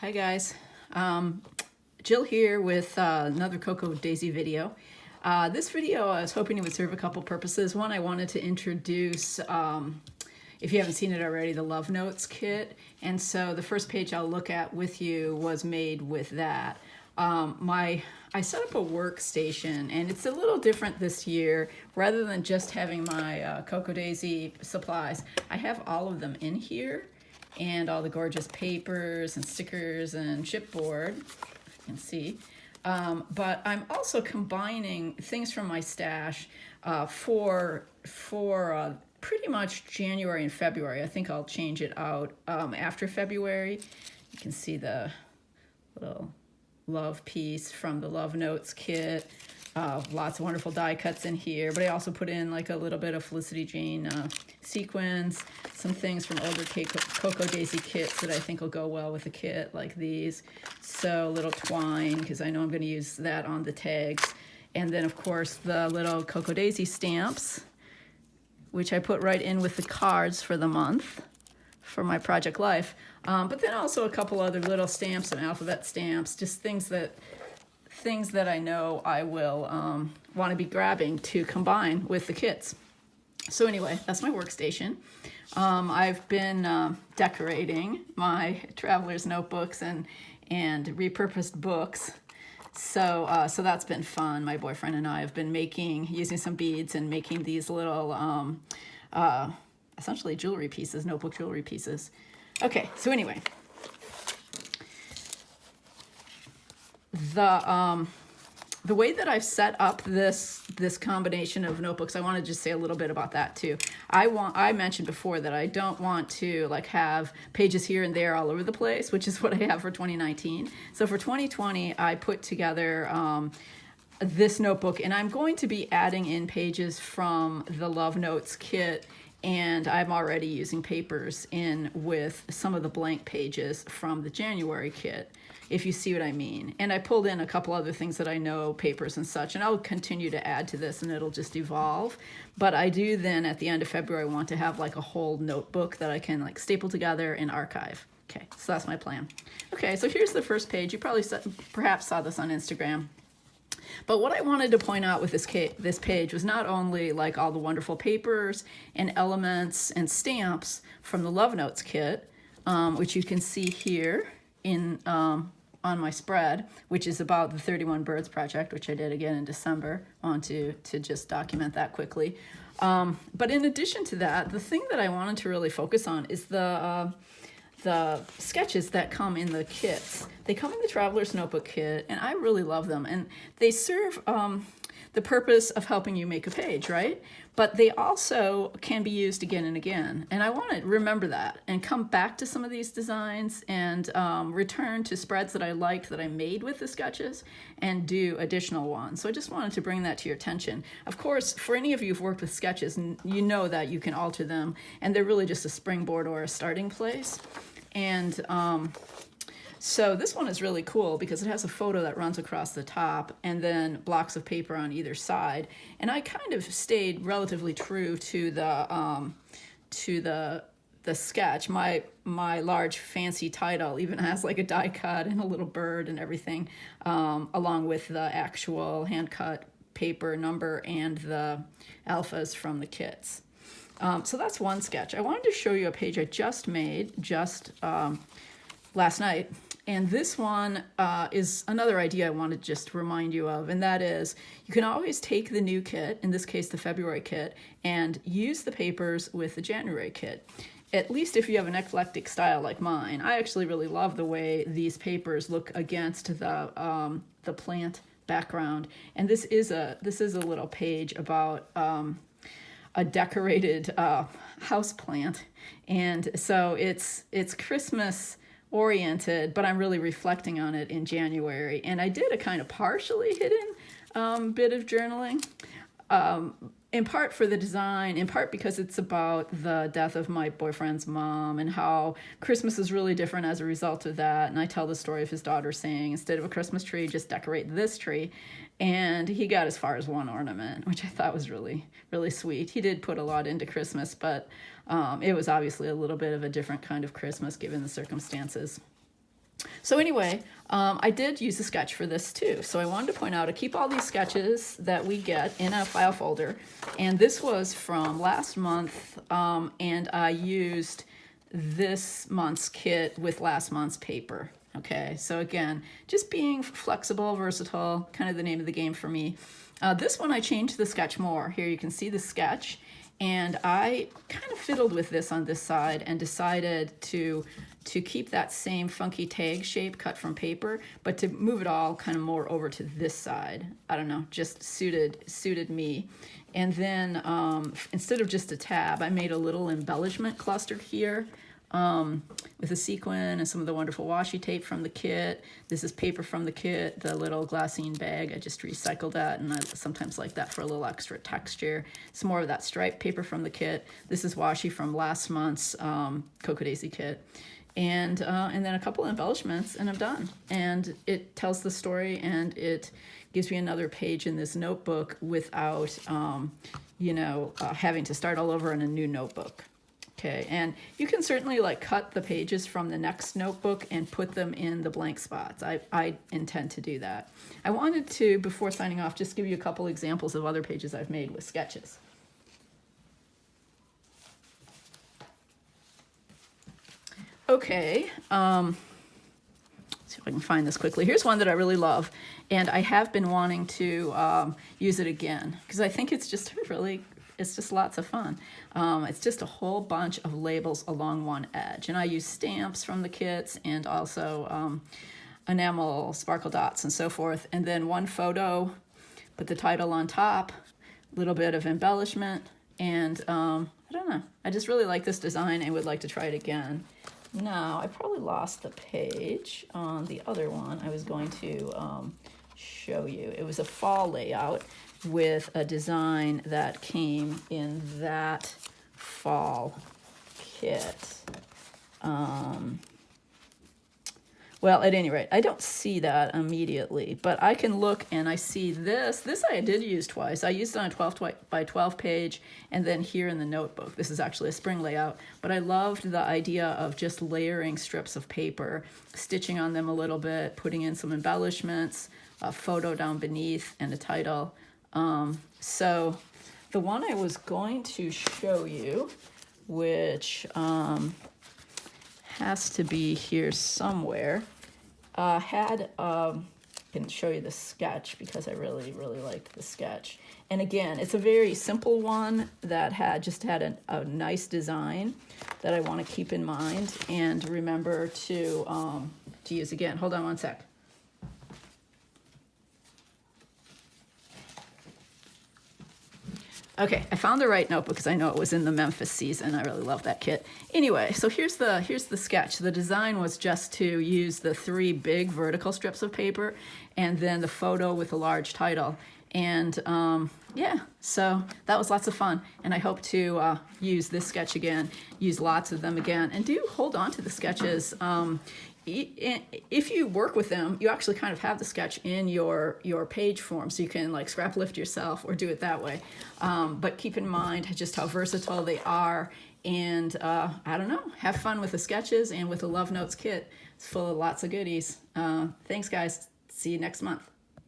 Hi guys, Jill here with another Cocoa Daisy video. This video I was hoping it would serve a couple purposes. One, I wanted to introduce, if you haven't seen it already, the Love Notes kit. And so the first page I'll look at with you was made with that. I set up a workstation, and it's a little different this year. Rather than just having my Cocoa Daisy supplies, I have all of them in here, and all the gorgeous papers and stickers and chipboard, if you can see. But I'm also combining things from my stash for pretty much January and February. I think I'll change it out after February. You can see the little love piece from the Love Notes kit. Lots of wonderful die cuts in here, but I also put in like a little bit of Felicity Jane sequins, some things from older Cocoa Daisy kits that I think will go well with the kit, like these. So a little twine, because I know I'm going to use that on the tags. And then, of course, the little Cocoa Daisy stamps, which I put right in with the cards for the month for my Project Life. But then also a couple other little stamps, some alphabet stamps, just things that I know I will want to be grabbing to combine with the kits. So anyway, that's my workstation. I've been decorating my traveler's notebooks and repurposed books. So that's been fun. My boyfriend and I have been using some beads and making these little, essentially jewelry pieces, notebook jewelry pieces. Okay, so anyway, the way that I've set up this combination of notebooks, I want to just say a little bit about that too. I mentioned before that I don't want to like have pages here and there all over the place, which is what I have for 2019. So for 2020, I put together this notebook, and I'm going to be adding in pages from the Love Notes kit, and I'm already using papers in with some of the blank pages from the January kit, if you see what I mean. And I pulled in a couple other things that I know, papers and such, and I'll continue to add to this, and it'll just evolve. But I do then, at the end of February, want to have like a whole notebook that I can like staple together and archive. Okay, so that's my plan. Okay, so here's the first page. You probably perhaps saw this on Instagram. But what I wanted to point out with this page was not only like all the wonderful papers and elements and stamps from the Love Notes kit, which you can see here in on my spread, which is about the 31 Birds project, which I did again in December. I want to just document that quickly. But in addition to that, the thing that I wanted to really focus on is the sketches that come in the kits. They come in the Traveler's Notebook kit, and I really love them. And they serve the purpose of helping you make a page, right? But they also can be used again and again. And I want to remember that and come back to some of these designs and return to spreads that I liked that I made with the sketches and do additional ones. So I just wanted to bring that to your attention. Of course, for any of you who've worked with sketches, you know that you can alter them, and they're really just a springboard or a starting place. And so this one is really cool because it has a photo that runs across the top and then blocks of paper on either side. And I kind of stayed relatively true to the sketch. My large fancy title even has like a die cut and a little bird and everything, along with the actual hand cut paper number and the alphas from the kits. So that's one sketch. I wanted to show you a page I just made last night. And this one is another idea I want to just remind you of, and that is you can always take the new kit, in this case the February kit, and use the papers with the January kit. At least if you have an eclectic style like mine. I actually really love the way these papers look against the plant background. And this is a little page about a decorated house plant, and so it's Christmas oriented, but I'm really reflecting on it in January. And I did a kind of partially hidden bit of journaling, in part for the design, in part because it's about the death of my boyfriend's mom and how Christmas is really different as a result of that. And I tell the story of his daughter saying, instead of a Christmas tree, just decorate this tree. And he got as far as one ornament, which I thought was really, really sweet. He did put a lot into Christmas, but it was obviously a little bit of a different kind of Christmas given the circumstances. So anyway, I did use a sketch for this too. So I wanted to point out, I keep all these sketches that we get in a file folder. And this was from last month, and I used this month's kit with last month's paper. Okay, so again, just being flexible, versatile, kind of the name of the game for me. This one I changed the sketch more. Here you can see the sketch. And I kind of fiddled with this on this side and decided to keep that same funky tag shape cut from paper, but to move it all kind of more over to this side. I don't know, just suited me. And then instead of just a tab, I made a little embellishment cluster here. With a sequin and some of the wonderful washi tape from the kit. This is paper from the kit, the little glassine bag. I just recycled that, and I sometimes like that for a little extra texture. Some more of that striped paper from the kit. This is washi from last month's Cocoa Daisy kit. And then a couple embellishments, and I'm done. And it tells the story, and it gives me another page in this notebook without, having to start all over in a new notebook. Okay, and you can certainly like cut the pages from the next notebook and put them in the blank spots. I intend to do that. I wanted to, before signing off, just give you a couple examples of other pages I've made with sketches. Okay, see if I can find this quickly. Here's one that I really love, and I have been wanting to use it again because I think it's just lots of fun. It's just a whole bunch of labels along one edge. And I use stamps from the kits and also enamel sparkle dots and so forth. And then one photo, put the title on top, a little bit of embellishment. And I don't know. I just really like this design and would like to try it again. Now, I probably lost the page on the other one I was going to show you. It was a fall layout with a design that came in that fall kit. Well, at any rate, I don't see that immediately, but I can look and I see this. This I did use twice. I used it on a 12 by 12 page and then here in the notebook. This is actually a spring layout, but I loved the idea of just layering strips of paper, stitching on them a little bit, putting in some embellishments, a photo down beneath, and a title. So the one I was going to show you, which has to be here somewhere, can show you the sketch because I really, really liked the sketch. And again, it's a very simple one that had a nice design that I want to keep in mind and remember to use again. Hold on one sec. Okay, I found the right notebook because I know it was in the Memphis season. I really love that kit. Anyway, so here's the sketch. The design was just to use the 3 big vertical strips of paper and then the photo with a large title. And yeah, so that was lots of fun. And I hope to use this sketch again, use lots of them again, and do hold on to the sketches. If you work with them, you actually kind of have the sketch in your page form, so you can like scrap lift yourself or do it that way. But keep in mind just how versatile they are, and I don't know, have fun with the sketches and with the Love Notes kit. It's full of lots of goodies. Thanks, guys. See you next month.